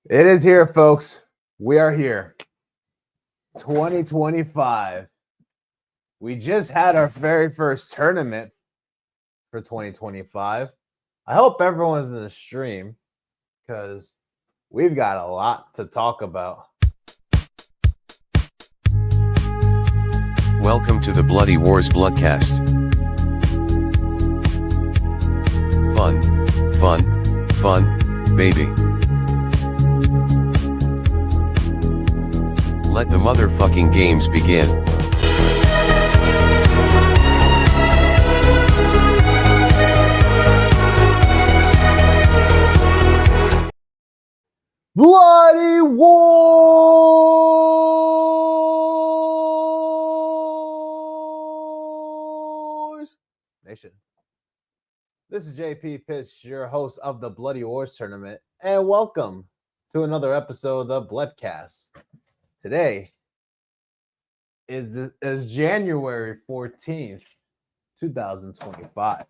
It is here, folks. We are here. 2025. We just had our very first tournament for 2025. I hope everyone's in the stream because we've got a lot to talk about. Welcome to the Bloody Wars Bloodcast. Fun, baby. Let the motherfucking games begin. Bloody Wars Nation. This is JP Pitch, your host of the Bloody Wars tournament, and welcome to another episode of the Bloodcast. Today is January 14th, 2025.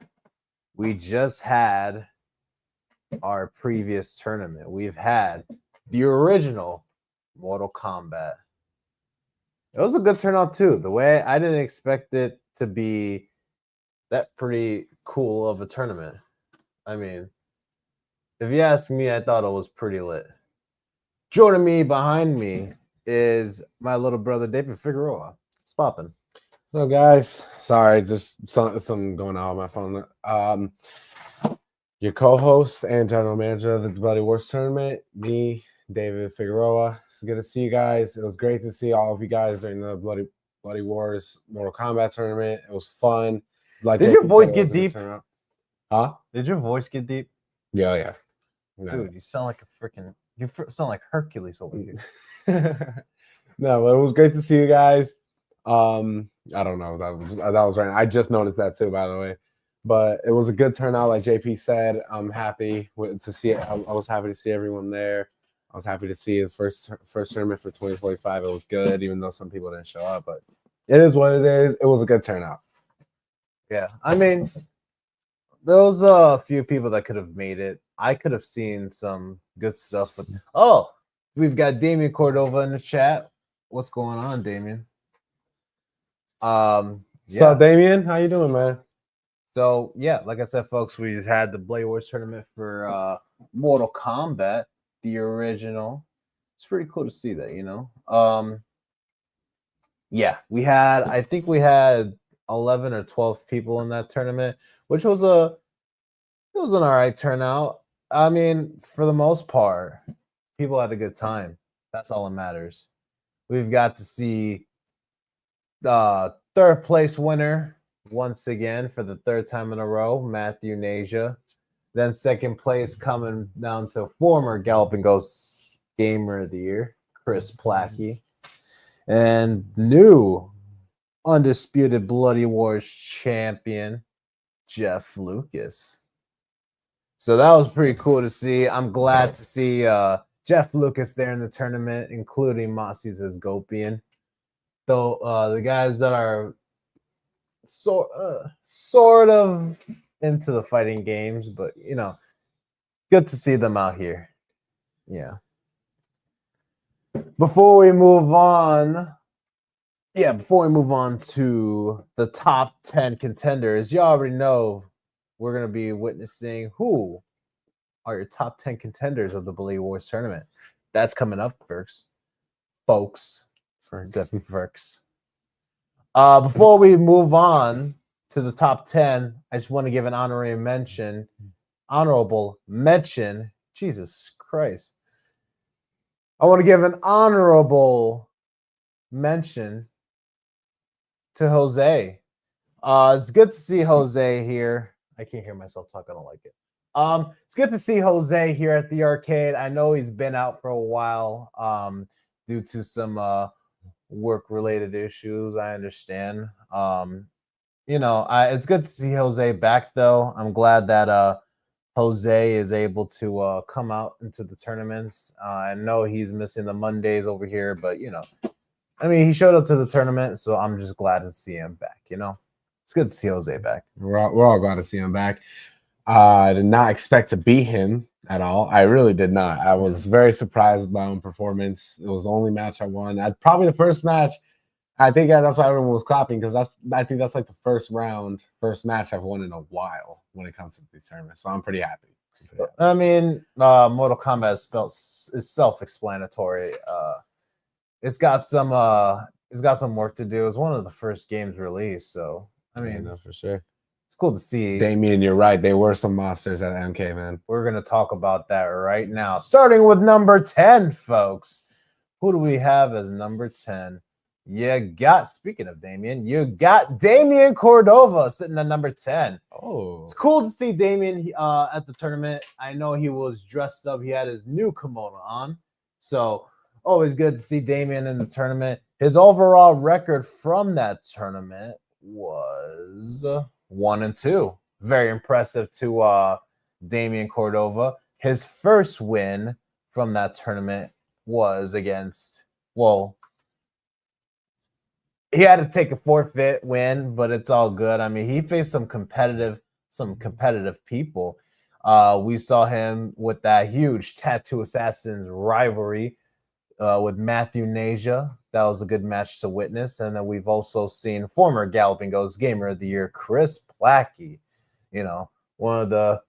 We just had our previous tournament. We've had the original Mortal Kombat. It was a good turnout too. The way I didn't expect it to be that pretty cool of a tournament. I mean, if you ask me, I thought it was pretty lit. Joining me behind me is my little brother David Figueroa. It's popping. So guys, sorry, just something going on with my phone. Your co-host and general manager of the Bloody Wars tournament, me, David Figueroa. It's good to see you guys. It was great to see all of you guys during the Bloody Wars Mortal Kombat tournament. It was fun. Like, did your voice get deep? Huh? Did your voice get deep? Yeah. Dude, you sound like a freaking. You sound like Hercules over here. No, but it was great to see you guys. I don't know. That was right. I just noticed that too, by the way. But it was a good turnout, like JP said. I'm happy to see it. I was happy to see everyone there. I was happy to see the first tournament for 2025. It was good, even though some people didn't show up. But it is what it is. It was a good turnout. Yeah, I mean, there was a few people that could have made it. I could have seen some good stuff. Oh, we've got Damien Cordova in the chat. What's going on, Damien? So, Damien, how you doing, man? So, yeah, like I said, folks, we had the Blade Wars tournament for Mortal Kombat, the original. It's pretty cool to see that, you know. Yeah, I think we had 11 or 12 people in that tournament, which was an all right turnout. I mean, for the most part, people had a good time. That's all that matters. We've got to see the third place winner once again for the third time in a row, Matthew Nasia. Then second place coming down to former Galloping Ghost Gamer of the Year, Chris Plackey. And new undisputed Bloody Wars champion, Jeff Lucas. So that was pretty cool to see. I'm glad to see Jeff Lucas there in the tournament, including Mossy Zesgopian. Though the guys that are sort of into the fighting games, but you know, good to see them out here. Yeah. Before we move on to the top 10 contenders, you already know we're going to be witnessing who are your top 10 contenders of the Blade Wars tournament. That's coming up first, folks. Before we move on to the top 10, I just want to give an honorable mention. Jesus Christ. I want to give an honorable mention to Jose. It's good to see Jose here. I can't hear myself talk. I don't like it. It's good to see Jose here at the arcade. I know he's been out for a while due to some work-related issues. I understand. It's good to see Jose back, though. I'm glad that Jose is able to come out into the tournaments. I know he's missing the Mondays over here, but he showed up to the tournament, so I'm just glad to see him back. It's good to see Jose back. We're all glad to see him back. I did not expect to beat him at all. I really did not. I was very surprised with my own performance. It was the only match I won. Probably the first match. I think that's why everyone was clapping because I think that's like the first match I've won in a while when it comes to these tournaments. So I'm pretty happy. I mean, Mortal Kombat is self-explanatory. It's got some work to do. It's one of the first games released, so I mean, no, for sure. It's cool to see. Damien, you're right. They were some monsters at MK, man. We're gonna talk about that right now. Starting with number 10, folks. Who do we have as number 10? Speaking of Damien, you got Damien Cordova sitting at number 10. Oh, it's cool to see Damien at the tournament. I know he was dressed up. He had his new kimono on. So always good to see Damien in the tournament. His overall record from that tournament was 1-2. Very impressive to Damien Cordova. His first win from that tournament was against, he had to take a forfeit win, but it's all good. I mean, he faced some competitive people. We saw him with that huge Tattoo Assassins rivalry with Matthew Nasia. That was a good match to witness. And then we've also seen former Galloping Ghost Gamer of the Year, Chris Plackey. You know, one of the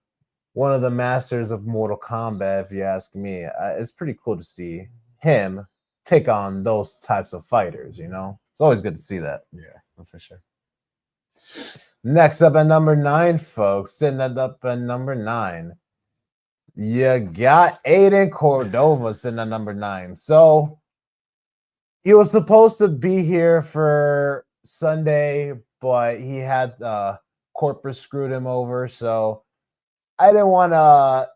masters of Mortal Kombat, if you ask me. It's pretty cool to see him take on those types of fighters, you know? It's always good to see that. Yeah, for sure. Next up at number 9, folks. Sitting up at number 9. You got Aiden Cordova sitting at number 9. So he was supposed to be here for Sunday, but he had corporate screwed him over. So I didn't want to,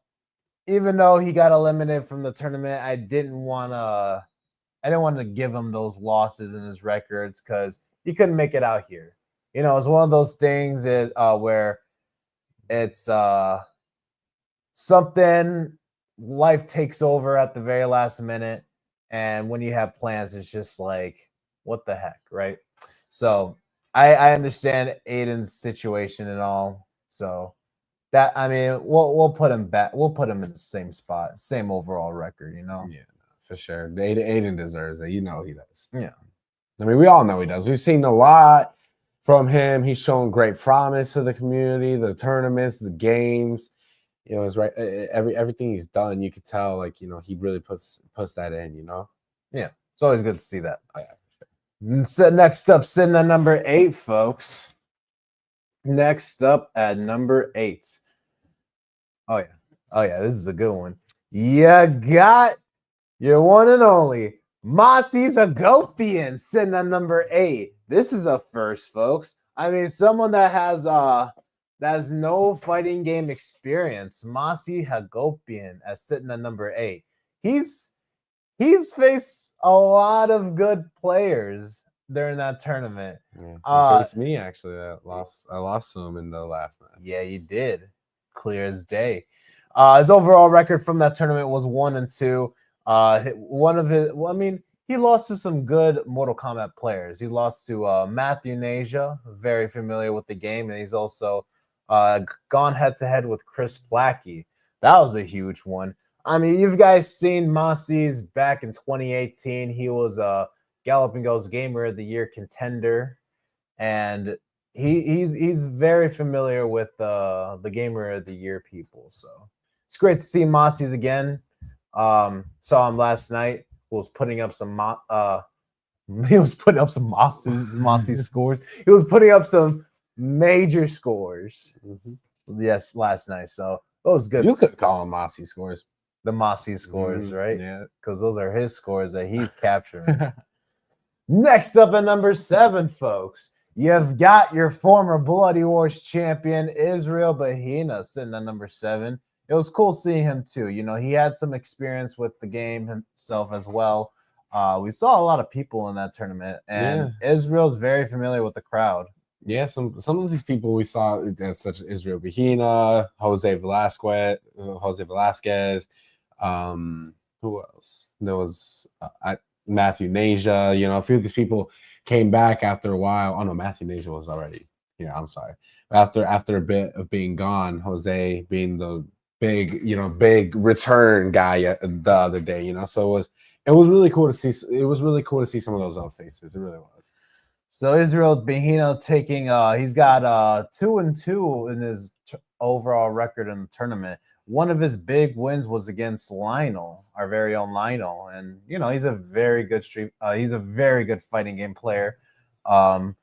even though he got eliminated from the tournament, I didn't want to give him those losses in his records because he couldn't make it out here. You know, it's one of those things where it's something life takes over at the very last minute. And when you have plans, it's just like, what the heck, right? So I understand Aiden's situation and all. So that, I mean, we'll put him back. We'll put him in the same spot, same overall record, you know? Yeah, for sure. Aiden deserves it. You know he does. Yeah. I mean, we all know he does. We've seen a lot from him. He's shown great promise to the community, the tournaments, the games. You know, it's right. Everything he's done, you could tell, like, you know, he really puts that in, you know? Yeah. It's always good to see that. Oh, yeah. So next up, sitting at number 8, folks. Next up at number 8. Oh, yeah. This is a good one. You got your one and only Masi Zagopian sitting at number 8. This is a first, folks. I mean, someone that has no fighting game experience. Masi Hagopian as sitting at number 8. He's faced a lot of good players during that tournament. Yeah, he faced me actually. I lost to him in the last match. Yeah, you did. Clear as day. His overall record from that tournament was 1-2. He lost to some good Mortal Kombat players. He lost to Matthew Nasia, very familiar with the game, and he's also gone head-to-head with Chris Plackey. That was a huge one. I mean, you've guys seen Masi's back in 2018. He was a Galloping Ghost Gamer of the Year contender, and he's very familiar with the Gamer of the Year people. So it's great to see Masi's again. Saw him last night. Was putting up some Masi's scores. He was putting up some major scores. Mm-hmm. Yes, last night. So it was good. You could call them Masi scores. The Masi scores, right? Yeah, because those are his scores that he's capturing. Next up at number 7, folks, you've got your former Bloody Wars champion Israel Bahina sitting at number 7. It was cool seeing him too. You know, he had some experience with the game himself as well. We saw a lot of people in that tournament, and Israel's very familiar with the crowd. Yeah, some of these people we saw, such as Israel Bahina, Jose Velasquez. Who else? There was Matthew Nasia. You know, a few of these people came back after a while. Oh no, Matthew Nasia was already Yeah, I'm sorry. After a bit of being gone, Jose being the big return guy the other day, so it was really cool to see. It was really cool to see some of those old faces. It really was. So Israel Bahino taking he's got 2-2 in his overall record in the tournament. One of his big wins was against Lionel, our very own Lionel, and he's a very good he's a very good fighting game player. And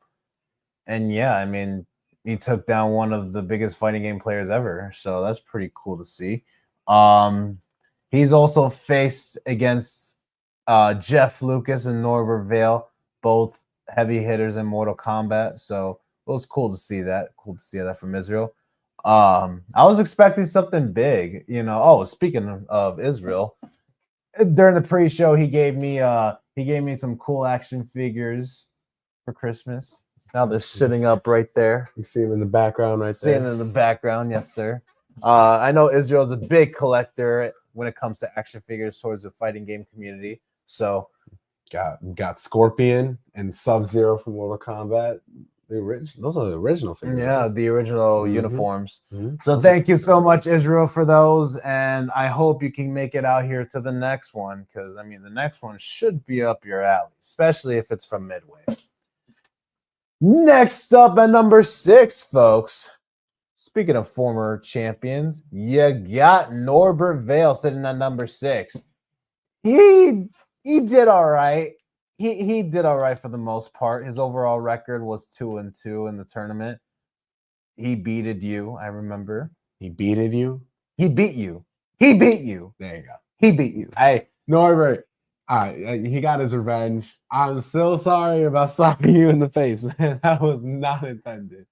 yeah, I mean, he took down one of the biggest fighting game players ever, so that's pretty cool to see. He's also faced against Jeff Lucas and Norbert Vale, both heavy hitters in Mortal Kombat. So it was cool to see that. Cool to see that from Israel. I was expecting something big, Oh, speaking of Israel, during the pre-show, he gave me some cool action figures for Christmas. Now they're sitting up right there. You see him in the background right there. Seeing in the background, yes, sir. I know Israel's a big collector when it comes to action figures towards the fighting game community. So got Scorpion and Sub-Zero from Mortal Kombat. Those are the original figures. Yeah, the original uniforms. Mm-hmm. So thank you so much, Israel, for those. And I hope you can make it out here to the next one, because I mean the next one should be up your alley, especially if it's from Midway. Next up at number 6, folks. Speaking of former champions, you got Norbert Vale sitting at number 6. He did all right. He did all right for the most part. His overall record was 2-2 in the tournament. He beated you, I remember. He beated you? He beat you. He beat you. There you go. He beat you. Hey, Norbert. He got his revenge. I'm so sorry about slapping you in the face, man. That was not intended.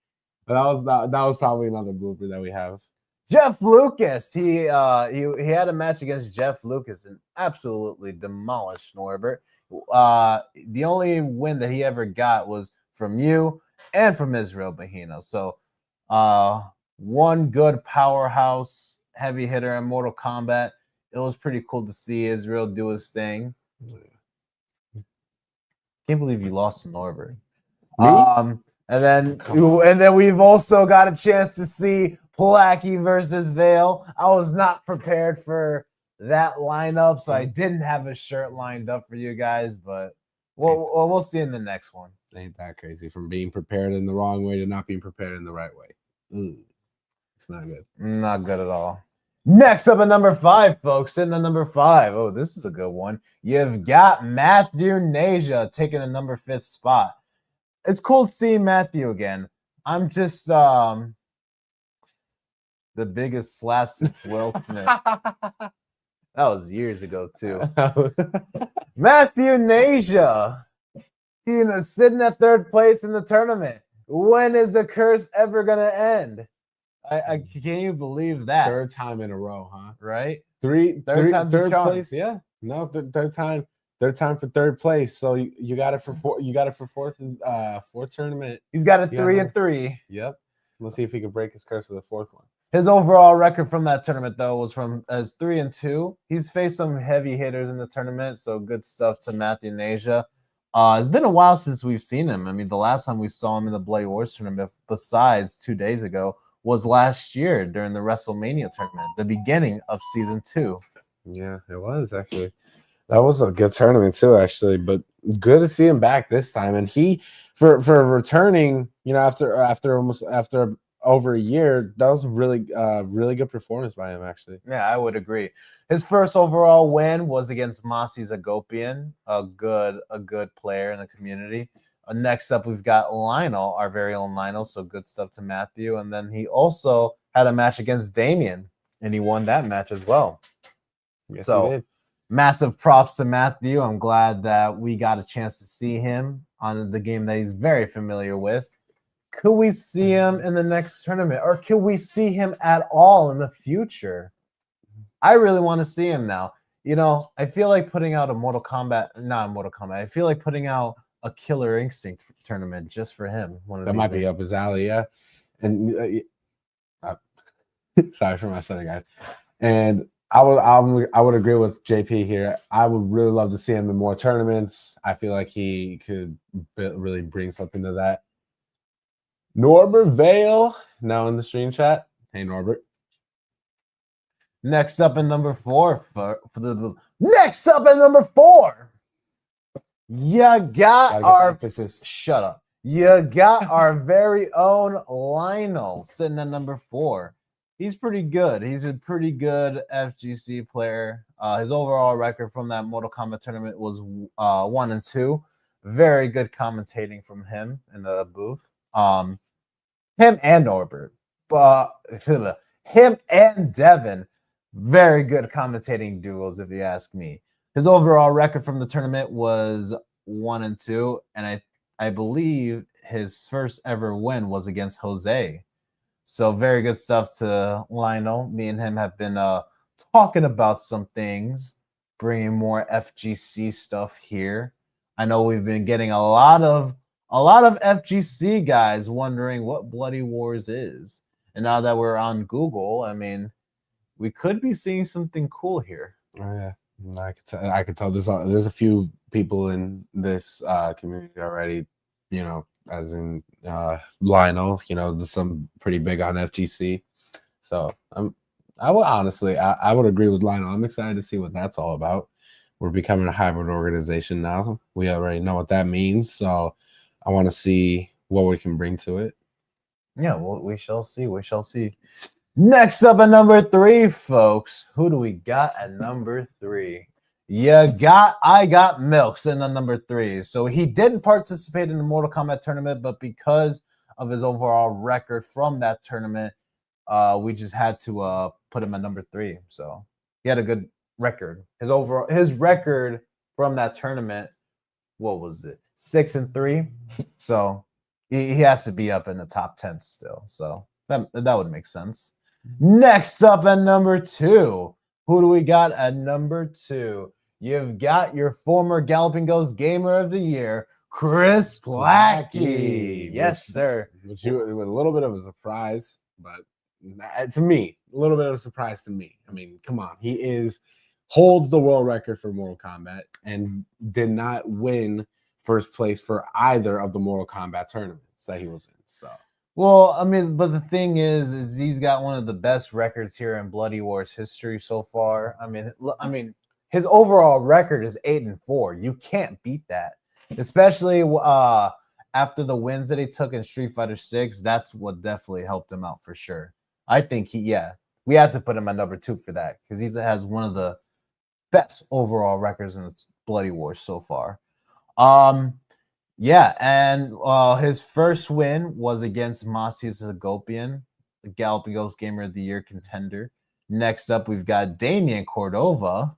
But that was probably another blooper that we have. Jeff Lucas. He had a match against Jeff Lucas and absolutely demolished Norbert. The only win that he ever got was from you and from Israel Bahino. So one good powerhouse heavy hitter in Mortal Kombat. It was pretty cool to see Israel do his thing. Can't believe you lost to Norbert. And then we've also got a chance to see Placky versus Vale. I was not prepared for that lineup, so I didn't have a shirt lined up for you guys, but we'll see in the next one. Ain't that crazy? From being prepared in the wrong way to not being prepared in the right way. It's not good. Not good at all. Next up at number 5, folks. Sitting at number 5. Oh, this is a good one. You've got Matthew Nasia taking the number 5th spot. It's cool to see Matthew again. I'm just the biggest slap since Will Smith. That was years ago, too. Matthew Nasia, sitting at 3rd place in the tournament. When is the curse ever going to end? I can you believe that? 3rd time in a row, huh? Right? Third place. Yeah. No, third time for 3rd place. So you got it for 4. You got it for 4th tournament. He's got a 3-3. Yep. Let's see if he can break his curse of the 4th one. His overall record from that tournament, though, was as 3-2. He's faced some heavy hitters in the tournament, so good stuff to Matthew Nasia. It's been a while since we've seen him. I mean, the last time we saw him in the Bloody Wars tournament, besides 2 days ago, was last year during the WrestleMania tournament, the beginning of season 2. Yeah, it was actually. That was a good tournament too, actually. But good to see him back this time. And he, for returning, after over a year, that was really good performance by him, actually. Yeah, I would agree. His first overall win was against Masi Zagopian, a good player in the community. Next up, we've got Lionel, our very own Lionel. So good stuff to Matthew. And then he also had a match against Damien, and he won that match as well. Yes, so massive props to Matthew. I'm glad that we got a chance to see him on the game that he's very familiar with. Could we see him in the next tournament, or could we see him at all in the future? I really want to see him now. I feel like putting out I feel like putting out a Killer Instinct tournament just for him. That might be up his alley, yeah. And sorry for my stutter, guys. And I would agree with JP here. I would really love to see him in more tournaments. I feel like he could really bring something to that. Norbert Vale now in the stream chat. Hey Norbert. Next up at number 4 next up at number 4. You got our emphasis. Shut up. You got our very own Lionel sitting at number 4. He's pretty good. He's a pretty good FGC player. His overall record from that Mortal Kombat tournament was 1-2. Very good commentating from him in the booth. Him and Norbert, but him and Devin, very good commentating duos, if you ask me. His overall record from the tournament was 1-2, and I believe his first ever win was against Jose. So very good stuff to Lionel. Me and him have been talking about some things, bringing more FGC stuff here. I know we've been getting a lot of FGC guys wondering what Bloody Wars is. And now that we're on Google, I mean, we could be seeing something cool here. Oh yeah, I could tell. There's a few people in this community already. You know, as in Lionel. You know, there's some pretty big on FGC. So I would honestly, I would agree with Lionel. I'm excited to see what that's all about. We're becoming a hybrid organization now. We already know what that means. So I want to see what we can bring to it. Yeah, well, we shall see. We shall see. Next up at number 3, folks. Who do we got at number 3? I got Milk sitting on number 3. So he didn't participate in the Mortal Kombat tournament, but because of his overall record from that tournament, we just had to put him at number 3. So he had a good record. His record from that tournament, what was it? 6-3. So he has to be up in the top 10 still. So that would make sense. Next up at number 2, who do we got at number 2? You've got your former Galloping Ghost Gamer of the Year, Chris Plackey. Yes, sir. Which with a little bit of a surprise, but to me, a little bit of a surprise to me. I mean, come on, he holds the world record for Mortal Kombat and did not win first place for either of the Mortal Kombat tournaments that he was in. So. Well, I mean, but the thing is he's got one of the best records here in Bloody Wars history so far. I mean, his overall record is 8-4. You can't beat that, especially after the wins that he took in Street Fighter 6. That's what definitely helped him out for sure. I think we had to put him at number 2 for that because he has one of the best overall records in Bloody Wars so far. Yeah, and his first win was against Masi Zagopian, the Galloping Ghost Gamer of the Year contender. Next up, we've got Damian Cordova.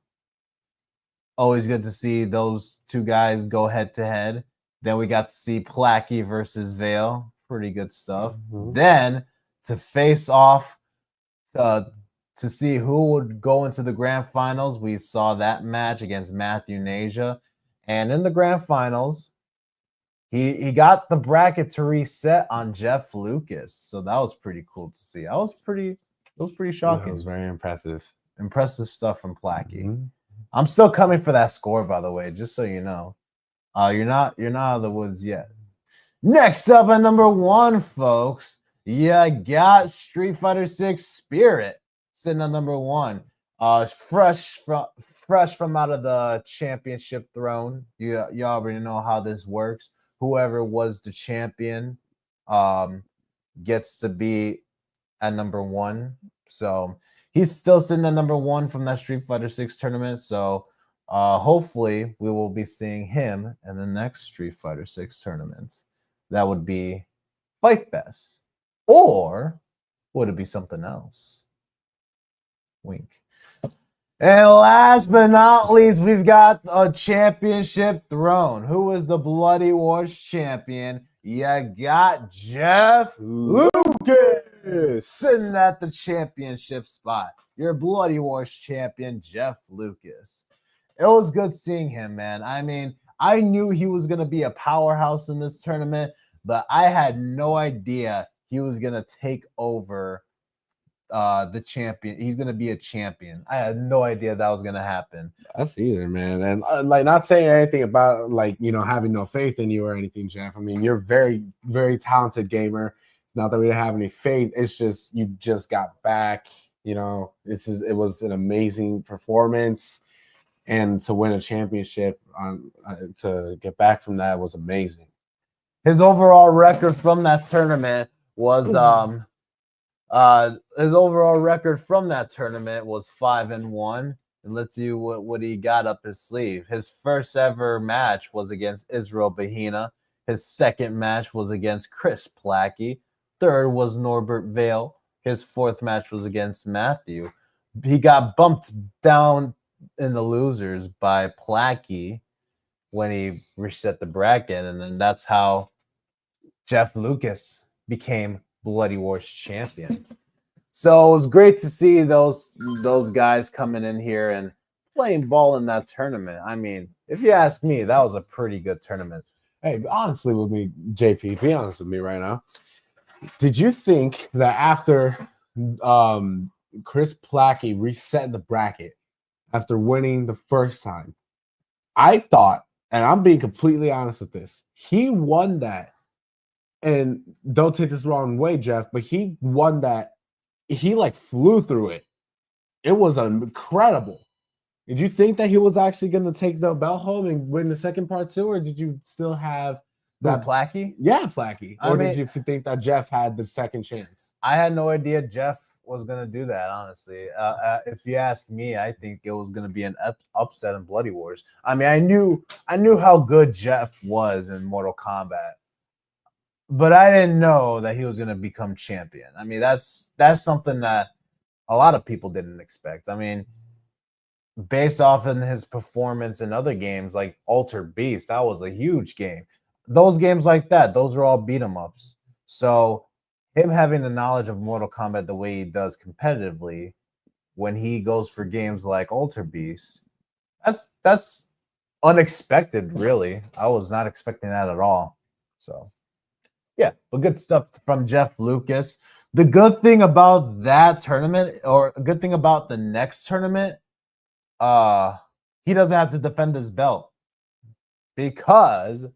Always good to see those two guys go head-to-head. Then we got to see Plackey versus Vale. Pretty good stuff. Mm-hmm. Then to face off to see who would go into the grand finals, we saw that match against Matthew Nasia. And in the grand finals, he got the bracket to reset on Jeff Lucas. So that was pretty cool to see. It was pretty shocking. That was very impressive. Impressive stuff from Plackey. Mm-hmm. I'm still coming for that score, by the way, just so you know. You're not out of the woods yet. Next up at number 1, folks, you got Street Fighter 6 Spirit sitting on number 1. Fresh from out of the championship throne. You already know how this works. Whoever was the champion gets to be at number 1. So he's still sitting at number 1 from that Street Fighter 6 tournament. So hopefully we will be seeing him in the next Street Fighter 6 tournament. That would be Fight Fest. Or would it be something else? Wink. And last but not least, we've got a championship throne. Who is the Bloody Wars champion? You got Jeff Lucas sitting at the championship spot. Your Bloody Wars champion, Jeff Lucas. It was good seeing him, man. I mean, I knew he was going to be a powerhouse in this tournament, but I had no idea he was going to take over the champion. He's gonna be a champion. I had no idea that was gonna happen. Us either, man. And like, not saying anything about, like, you know, having no faith in you or anything, Jeff. I mean, you're very, very talented gamer. not that we didn't have any faith. It's just you just got back. You know, it was an amazing performance, and to win a championship to get back from that was amazing. His overall record from that tournament was 5-1. And let's see what he got up his sleeve. His first ever match was against Israel Bahina. His second match was against Chris Plackey. Third was Norbert Vale. His fourth match was against Matthew. He got bumped down in the losers by Plackey when he reset the bracket, and then that's how Jeff Lucas became Bloody Wars champion. So it was great to see those guys coming in here and playing ball in that tournament. I mean, if you ask me, that was a pretty good tournament. Hey, honestly with me, JP, be honest with me right now. Did you think that after Chris Plackey reset the bracket after winning the first time, I thought, and I'm being completely honest with this, he won that. And don't take this the wrong way, Jeff, but he won that. He like flew through it. It was incredible. Did you think that he was actually going to take the belt home and win the second part too, or did you still have that Plackey? Yeah, Plackey. Or did you think that Jeff had the second chance? I had no idea Jeff was going to do that, honestly. If you ask me, I think it was going to be an upset in Bloody Wars. I mean, I knew how good Jeff was in Mortal Kombat, but I didn't know that he was going to become champion. I mean, that's something that a lot of people didn't expect. I mean, based off in his performance in other games like Altered Beast, that was a huge game. Those games like that, those are all beat 'em ups. So him having the knowledge of Mortal Kombat the way he does competitively, when he goes for games like Altered Beast, that's unexpected, really. I was not expecting that at all. So yeah, but good stuff from Jeff Lucas. The good thing about that tournament, or a good thing about the next tournament, he doesn't have to defend his belt, because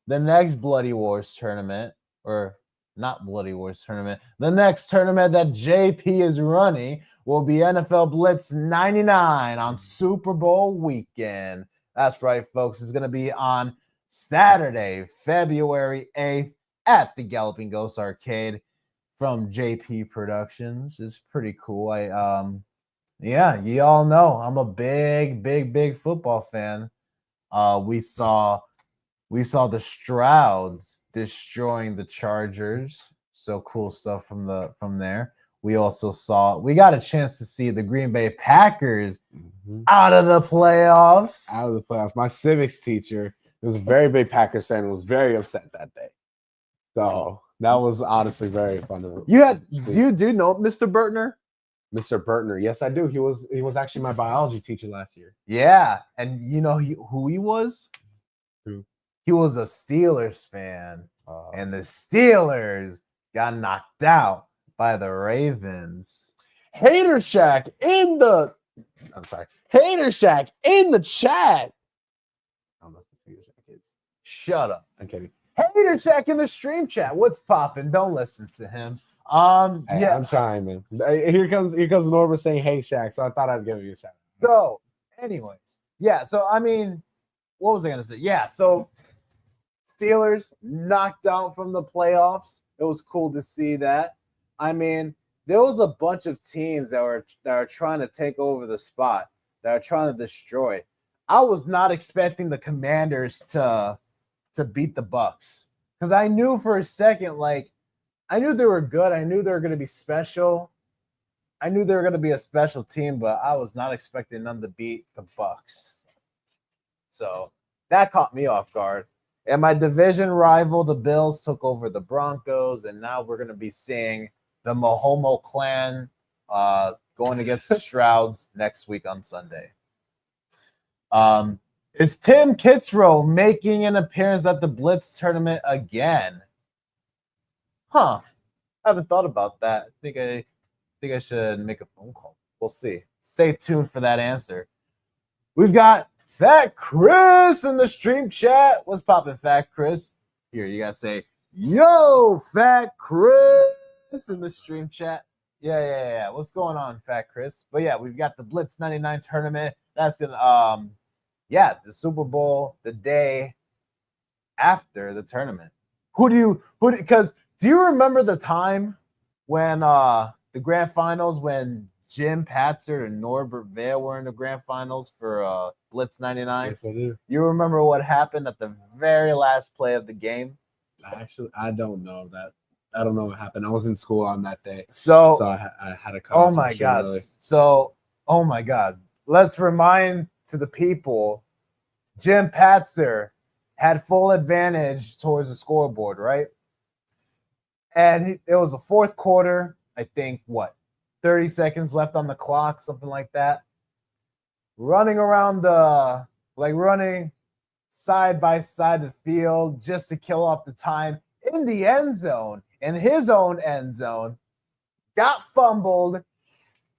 the next Bloody Wars tournament, or not Bloody Wars tournament, the next tournament that JP is running will be NFL Blitz 99 on Super Bowl weekend. That's right, folks. It's going to be on Saturday, February 8th at the Galloping Ghost Arcade from JP Productions. It's pretty cool. Yeah, you all know I'm a big football fan. We saw the Strouds destroying the Chargers. So cool stuff from there. We got a chance to see the Green Bay Packers out of the playoffs. Out of the playoffs. My civics teacher was a very big Packers fan and was very upset that day. So that was honestly very fun. Do you know Mr. Bertner? Mr. Bertner, yes, I do. He was actually my biology teacher last year. Yeah, and you know who he was? Who? He was a Steelers fan, and the Steelers got knocked out by the Ravens. Hater Shack in the chat. I don't know what Hater Shack is. Shut up. I'm kidding. Hater Shack in the stream chat. What's popping? Don't listen to him. Hey, Yeah. I'm trying, man. Here comes Norbert saying, "Hey, Shaq." So I thought I'd give you a shout. So, anyways, yeah. So I mean, what was I gonna say? Yeah. So Steelers knocked out from the playoffs. It was cool to see that. I mean, there was a bunch of teams that are trying to take over the spot, that are trying to destroy. I was not expecting the Commanders to beat the Bucks, because I knew for a second, like, I knew they were good. I knew they were going to be special. I knew they were going to be a special team, but I was not expecting them to beat the Bucks. So that caught me off guard. And my division rival, the Bills, took over the Broncos, and now we're going to be seeing the Mahomo clan going against the Strouds next week on Sunday. Is Tim Kitzrow making an appearance at the Blitz tournament again? I haven't thought about that. I think I should make a phone call. We'll see. Stay tuned for that answer. We've got Fat Chris in the stream chat. What's poppin', Fat Chris? Here, you gotta say, Yo, Fat Chris in the stream chat. Yeah. What's going on, Fat Chris? But yeah, we've got the Blitz 99 tournament. That's gonna the Super Bowl the day after the tournament. Because do you remember the time when the grand finals when Jim Patzer and Norbert Vale were in the grand finals for Blitz 99? Yes, I do. You remember what happened at the very last play of the game? Actually, I don't know that. I don't know what happened. I was in school on that day, so I had a cut. Oh my God! Oh my God! Let's remind to the people, Jim Patzer had full advantage towards the scoreboard, right? And it was the fourth quarter. I think 30 seconds left on the clock, something like that. Running around running side by side of the field just to kill off the time in the end zone, in his own end zone, got fumbled.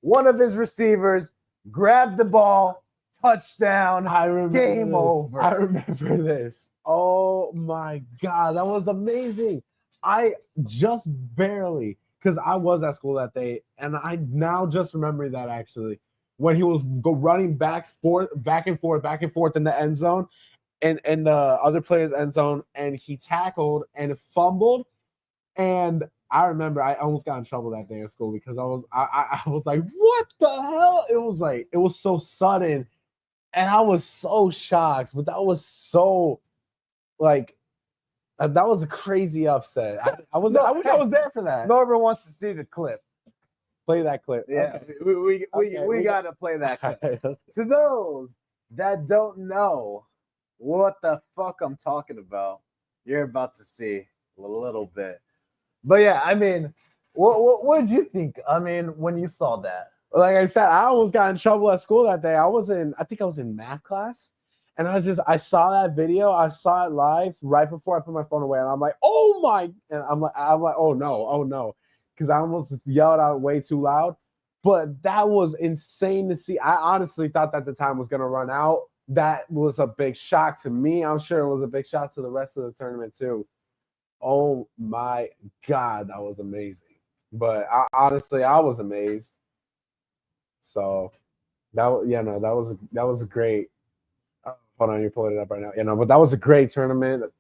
One of his receivers grabbed the ball, touchdown, game over. I remember this. Oh my God, that was amazing. I just barely, because I was at school that day, and I now just remember that actually, when he was running back and forth in the end zone, and the other player's end zone, and he tackled and fumbled. And I remember I almost got in trouble that day at school because I was like, what the hell? It was so sudden, and I was so shocked. But that was so that was a crazy upset. I wish I was there for that. Norbert wants to see the clip. Play that clip. Yeah, okay. we gotta play that clip. To those that don't know what the fuck I'm talking about, you're about to see a little bit. But yeah, I mean, what did you think? I mean, when you saw that? Like I said, I almost got in trouble at school that day. I think I was in math class, and I saw that video. I saw it live right before I put my phone away, and I'm like, oh my, and I'm like, oh no, because I almost yelled out way too loud. But that was insane to see. I honestly thought that the time was gonna run out. That was a big shock to me. I'm sure it was a big shock to the rest of the tournament too. Oh my God, that was amazing. But honestly, I was amazed. So that was a great. Hold on, you're pulling it up right now. But that was a great tournament. And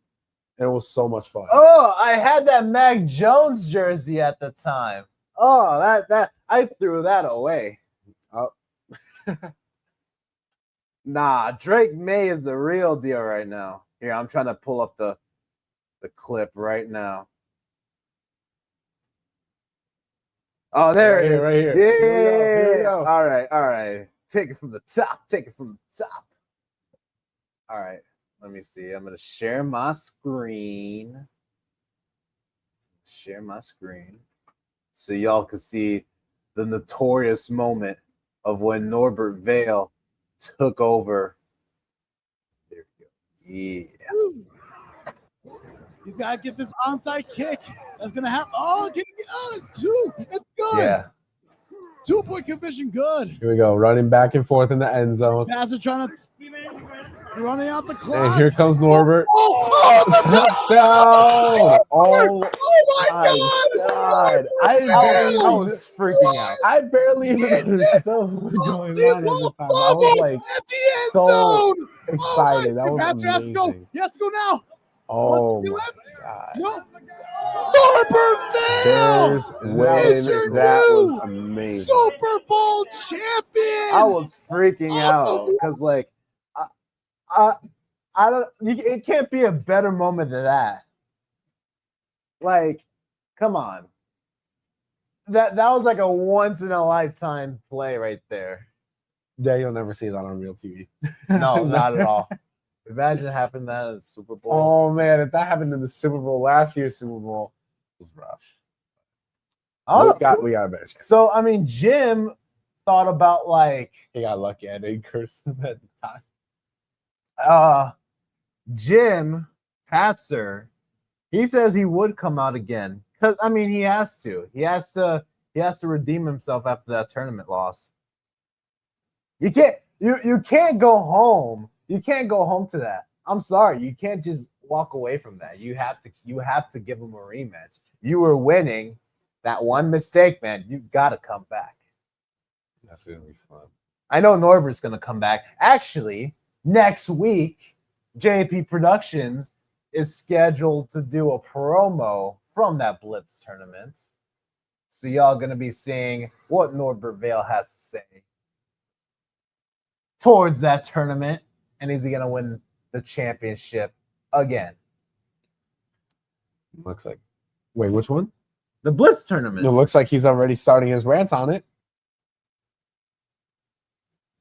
it was so much fun. Oh, I had that Mac Jones jersey at the time. Oh, that I threw that away. Oh. Nah, Drake May is the real deal right now. Here, I'm trying to pull up the clip right now. Oh, there it is. Right here. Yeah. Here we go. All right. Take it from the top. All right. Let me see. I'm going to share my screen. So y'all can see the notorious moment of when Norbert Vale took over. There we go. Yeah. He's got to get this onside kick. That's going to happen. Oh, it's two. It's good. Yeah. 2-point conversion, good. Here we go. Running back and forth in the end zone. Passer trying to running out the clock. And here comes Norbert. Touchdown! Oh my God! I was freaking out. I barely even understood what was going on at the time. I was like at the end so zone. excited. That was Passer has to go. amazing. He has to go now. Oh He my left. God. No. Norbert Vale! Bears win. That was amazing. Super Bowl champion. I was freaking out because, like, I don't. It can't be a better moment than that. Like, come on. That was like a once in a lifetime play right there. Yeah, you'll never see that on real TV. No, not at all. Imagine having that in the Super Bowl. Oh man, if that happened in the Super Bowl, last year's Super Bowl was rough. We got a better chance. So I mean, Jim thought about like He got lucky. I didn't curse him at the time. Jim Patzer, he says he would come out again. Cause I mean he has to. He has to redeem himself after that tournament loss. You can't go home. You can't go home to that. I'm sorry. You can't just walk away from that. You have to give him a rematch. You were winning. That one mistake, man. You've got to come back. That's gonna be fun. I know Norbert's gonna come back. Actually, next week, JP Productions is scheduled to do a promo from that Blitz tournament. So y'all gonna be seeing what Norbert Vale has to say towards that tournament, and is he gonna win the championship again? Looks like. Wait, which one? The Blitz tournament. It looks like he's already starting his rant on it.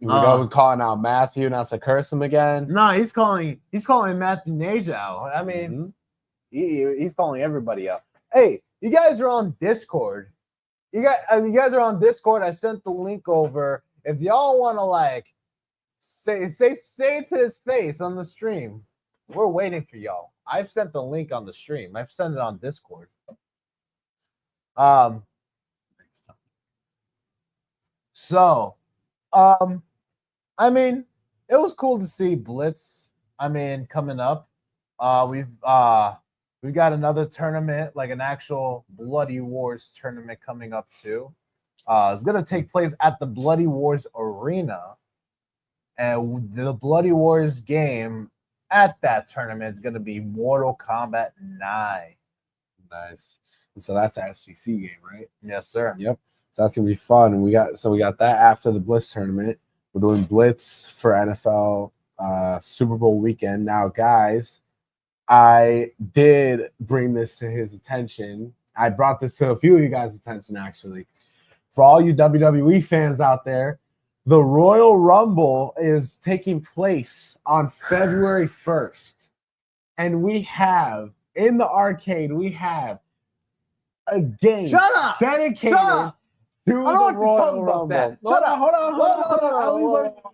We go calling out Matthew not to curse him again. No, he's calling Matthew Naja out. I mean, he's calling everybody out. Hey, you guys are on Discord. You guys are on Discord. I sent the link over. If y'all want to like say it to his face on the stream, we're waiting for y'all. I've sent the link on the stream. I've sent it on Discord. So, I mean, it was cool to see Blitz. I mean, coming up, we've got another tournament, like an actual Bloody Wars tournament coming up too. It's gonna take place at the Bloody Wars Arena, and the Bloody Wars game at that tournament is gonna be Mortal Kombat 9. Nice. So that's an FCC game, right? Yes, sir. Yep. So that's gonna be fun. We got that after the Blitz tournament. We're doing Blitz for NFL Super Bowl weekend. Now, guys, I did bring this to his attention. I brought this to a few of you guys' attention, actually. For all you WWE fans out there, the Royal Rumble is taking place on February 1st. And we have, in the arcade, we have a game dedicated to the Royal Rumble. That. Hold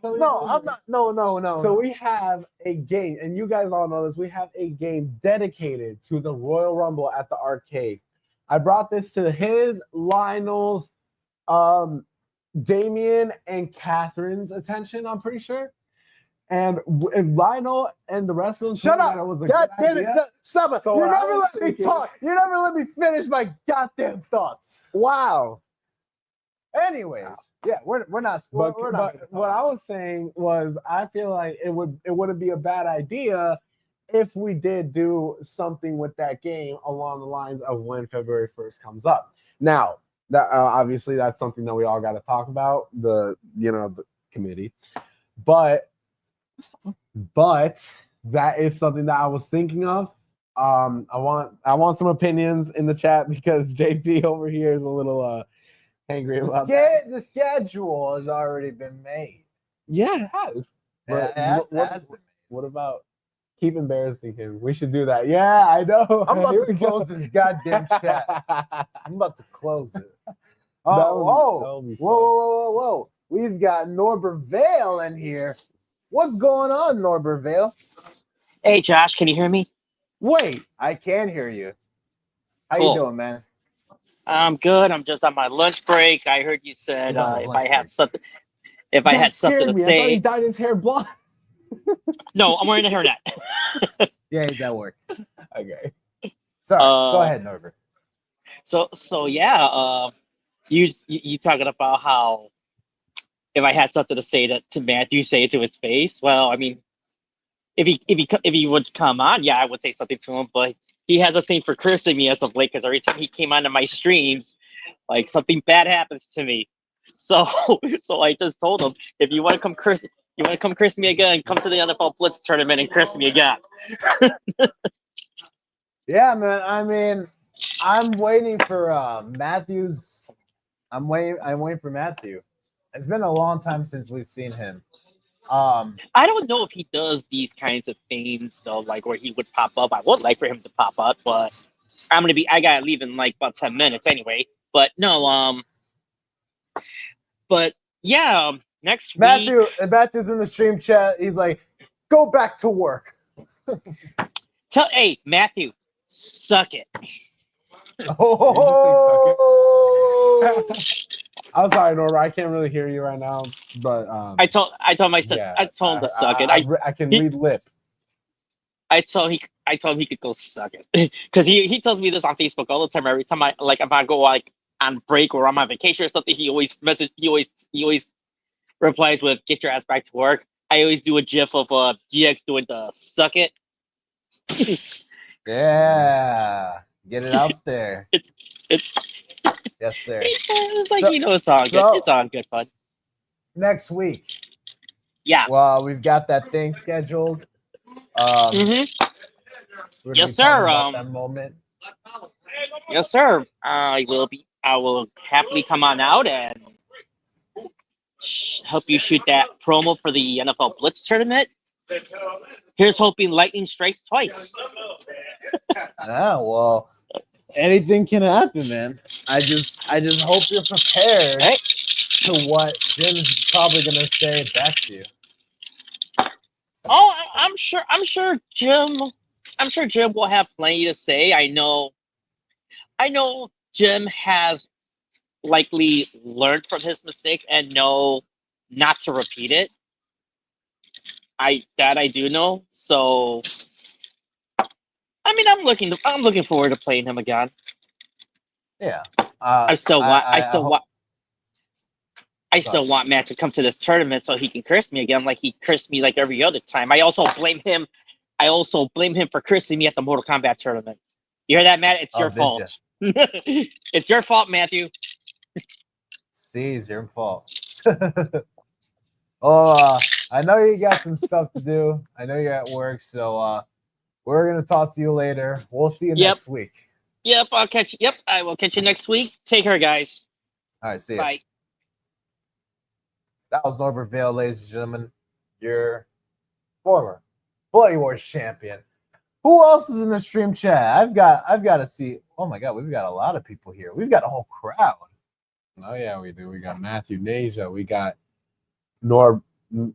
on. No, I'm not. No. So we have a game, and you guys all know this. We have a game dedicated to the Royal Rumble at the arcade. I brought this to his, Lionel's, Damien, and Catherine's attention, I'm pretty sure. And Lionel and the rest of them. Shut up! God damn it! Stop it! So You never let me talk. You never let me finish my goddamn thoughts. Wow. Anyways, yeah, we're not. But not what I was saying was, I feel like it wouldn't be a bad idea if we did do something with that game along the lines of when February 1st comes up. Now, that obviously that's something that we all got to talk about, the committee, but that is something that I was thinking of. I want some opinions in the chat because JP over here is a little angry about that. The schedule has already been made. Yeah, it has. But what about keep embarrassing him? We should do that. Yeah, I know. I'm about to close this goddamn chat. I'm about to close it. Whoa. We've got Norbert Vale in here. What's going on, Norbert Vale? Hey, Josh, can you hear me? Wait, I can hear you. How you doing, man? I'm good. I'm just on my lunch break. I heard you said if I had something to I thought he say. dyed his hair blonde. No, I'm wearing a hairnet. Yeah, he's at work. Okay. Sorry. Go ahead, Norbert. So yeah, you talking about how if I had something to say to Matthew, say it to his face. Well, I mean, if he would come on, yeah, I would say something to him. But he has a thing for cursing me as of late because every time he came onto my streams, like something bad happens to me. So I just told him, if you want to come curse me again, come to the NFL Blitz tournament and curse me again. Yeah, man. I mean, I'm waiting for Matthew's. I'm waiting for Matthew. It's been a long time since we've seen him. I don't know if he does these kinds of things though, like where he would pop up. I would like for him to pop up, but I gotta leave in like about 10 minutes anyway. But no, but yeah, next week. Matthew's in the stream chat. He's like, go back to work. Hey, Matthew, suck it. Oh, I'm sorry, Nora. I can't really hear you right now, but I told my son. yeah, I told him to suck it. I can read lip. I told him he could go suck it because he tells me this on Facebook all the time. Every time I like if I go like on break or I'm on vacation or something, he always replies with "Get your ass back to work." I always do a GIF of GX doing the "suck it." Yeah, get it out there. It's it's Yes, sir. it's like So- it's all good. so- It's all good fun. Next week, Yeah. well, we've got that thing scheduled. Mhm. We're gonna Yes, be talking sir. about that moment. Yes, sir. I will happily come on out and help you shoot that promo for the NFL Blitz tournament. Here's hoping lightning strikes twice. Yeah, well, anything can happen, man. I just hope you're prepared Right? to what Jim's probably gonna say back to you. Oh, I'm sure Jim will have plenty to say. I know Jim has likely learned from his mistakes and know not to repeat it. I do know. So I mean, I'm looking forward to playing him again. Yeah. I still want I Sorry. still want Matt to come to this tournament so he can curse me again, like he cursed me like every other time. I also blame him for cursing me at the Mortal Kombat tournament. You hear that, Matt? It's Oh, your did fault. It's your fault, Matthew. See, it's your fault. Oh, I know you got some stuff to do. I know you're at work, so we're gonna talk to you later. We'll see you Yep. next week. Yep, I will catch you next week. Take care, guys. All right, see ya. Bye. That was Norbert Vale, ladies and gentlemen, your former Bloody Wars champion. Who else is in the stream chat? I've got to see. Oh my god, we've got a lot of people here. We've got a whole crowd. Oh yeah, we do. We got Matthew Nasia. We got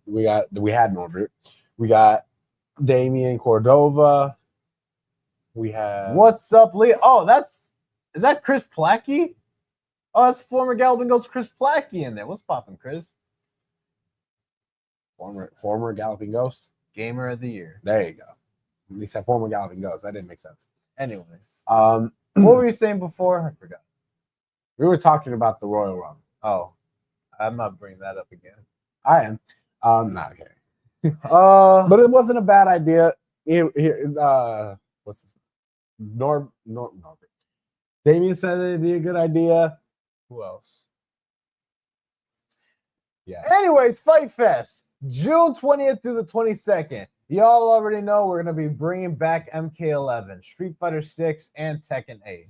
we had Norbert. We got Damian Cordova. We have What's up, Lee? Oh, is that Chris Plackey? Oh, that's former Galvin Ghost Chris Plackey in there. What's popping, Chris? former Galloping Ghost. Gamer of the year. There you go. At least that former Galloping Ghost. That didn't make sense. Anyways, What what were you saying before? I forgot. we were talking about the Royal Rumble. Oh, I'm not bringing that up again. I am. Not okay. But But it wasn't a bad idea. What's his name? Norbert. Damien said it'd be a good idea. Who else? Yeah. anyways, Fight Fest, June 20th through the 22nd. Y'all already know we're gonna be bringing back MK11, Street Fighter 6, and Tekken 8.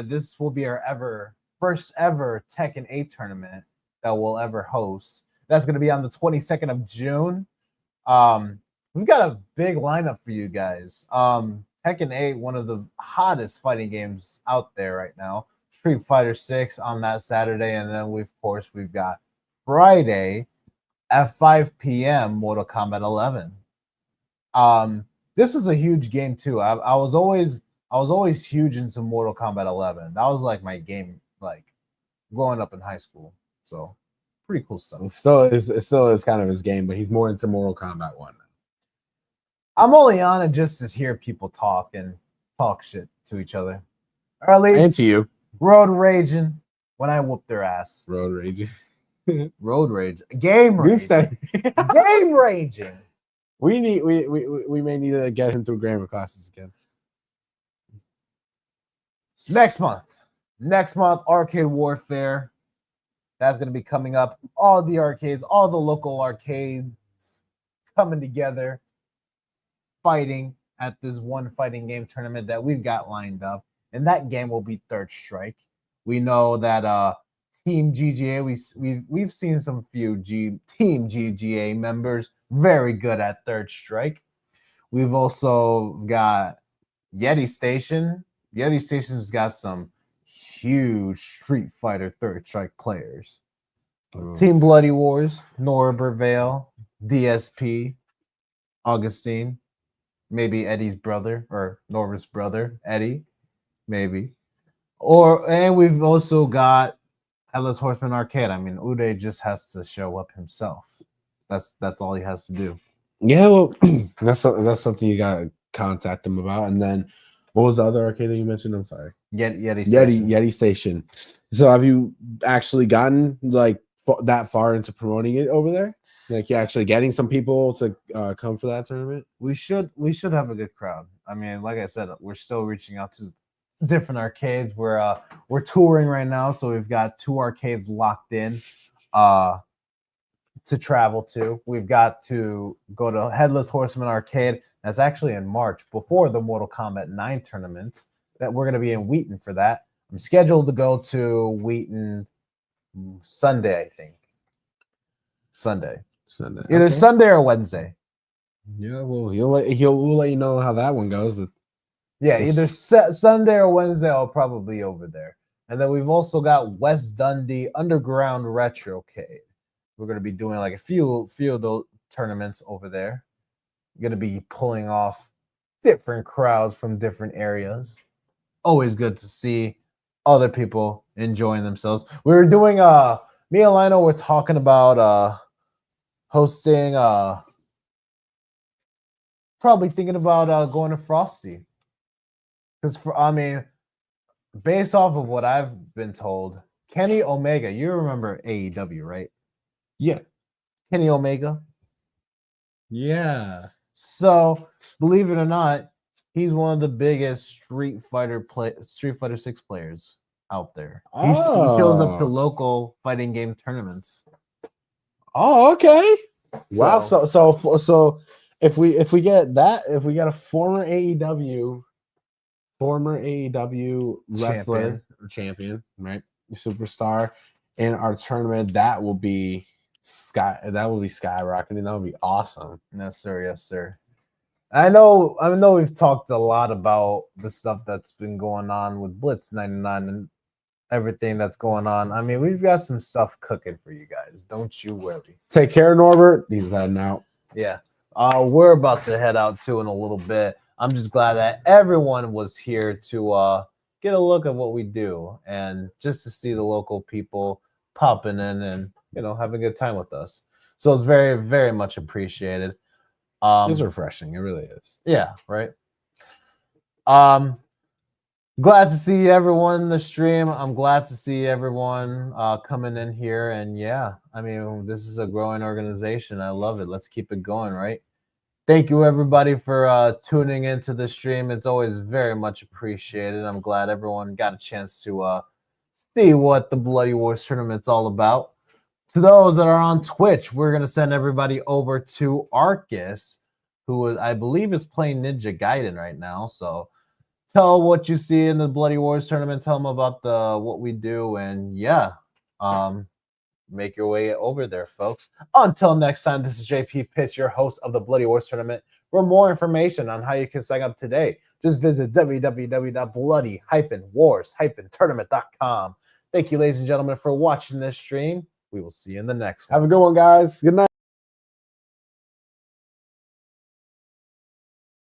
This will be our first ever Tekken 8 tournament that we'll ever host. That's gonna be on the 22nd of June. We've got a big lineup for you guys. Tekken 8, one of the hottest fighting games out there right now. Street Fighter 6 on that Saturday, and then we've got Friday at 5 p.m. Mortal Kombat 11. This was a huge game too. I was always huge into Mortal Kombat 11. That was like my game, like growing up in high school. So pretty cool stuff. It still is kind of his game, but he's more into Mortal Kombat 1 now. I'm only on it just to hear people talk shit to each other. Or at least And to you. road raging when I whoop their ass. Road Rage. Road rage. Game We raging. said Game raging. we may need to get him through grammar classes again. Next month, Arcade Warfare. That's going to be coming up. All the arcades, all the local arcades coming together, fighting at this one fighting game tournament that we've got lined up. And that game will be Third Strike. We know that Team GGA, we've seen some few Team GGA members very good at Third Strike. We've also got Yeti Station. Yeti Station's got some huge Street Fighter Third Strike players. Team Bloody Wars, Norbert Vale, DSP, Augustine, maybe Eddie's brother or Norbert's brother, Eddie, maybe. And we've also got Headless Horseman Arcade. I mean, Uday just has to show up himself. That's all he has to do. Yeah, well, that's something you got to contact them about. And then, what was the other arcade that you mentioned? I'm sorry. Yeti Station. So, have you actually gotten like that far into promoting it over there? Like, you're actually getting some people to come for that tournament? We should have a good crowd. I mean, like I said, we're still reaching out to different arcades. We're touring right now, so we've got 2 arcades locked in to travel to. We've got to go to Headless Horseman Arcade. That's actually in March, before the Mortal Kombat 9 tournament. That we're going to be in Wheaton for that. I'm scheduled to go to Wheaton Sunday, I think. Sunday. Either Okay. Sunday or Wednesday. Yeah, well, we'll let you know how that one goes. Yeah, either Sunday or Wednesday, I'll probably be over there. And then we've also got West Dundee Underground Retrocade. We're going to be doing like a few of those tournaments over there. We're going to be pulling off different crowds from different areas. Always good to see other people enjoying themselves. We were doing me and Lionel were talking about hosting probably thinking about going to Frosty. Because based off of what I've been told, Kenny Omega, you remember AEW, right? Yeah. Kenny Omega. Yeah. So, believe it or not, he's one of the biggest Street Fighter 6 players out there. He shows up to local fighting game tournaments. Oh, okay. Wow. So if we get a former AEW wrestler or champion, right? Superstar in our tournament, that will be skyrocketing. That would be awesome. Yes, sir. Yes, sir. I know we've talked a lot about the stuff that's been going on with Blitz 99 and everything that's going on. I mean, we've got some stuff cooking for you guys. Don't you worry. Take care, Norbert. He's heading out. Yeah. We're about to head out too in a little bit. I'm just glad that everyone was here to get a look at what we do and just to see the local people popping in and having a good time with us. So it's very, very much appreciated. It's refreshing. It really is. Yeah, right. Glad to see everyone in the stream. I'm glad to see everyone coming in here. And yeah, I mean, this is a growing organization. I love it. Let's keep it going, right? Thank you, everybody, for tuning into the stream. It's always very much appreciated. I'm glad everyone got a chance to see what the Bloody Wars tournament's all about. To those that are on Twitch, we're going to send everybody over to Arcus, who I believe is playing Ninja Gaiden right now. So tell what you see in the Bloody Wars tournament. Tell them about what we do. And yeah, make your way over there, folks. Until next time, this is JP Pitch, your host of the Bloody Wars tournament. For more information on how you can sign up today, just visit www.bloody-wars-tournament.com. Thank you, ladies and gentlemen, for watching this stream. We will see you in the next one. Have a good one, guys. Good night.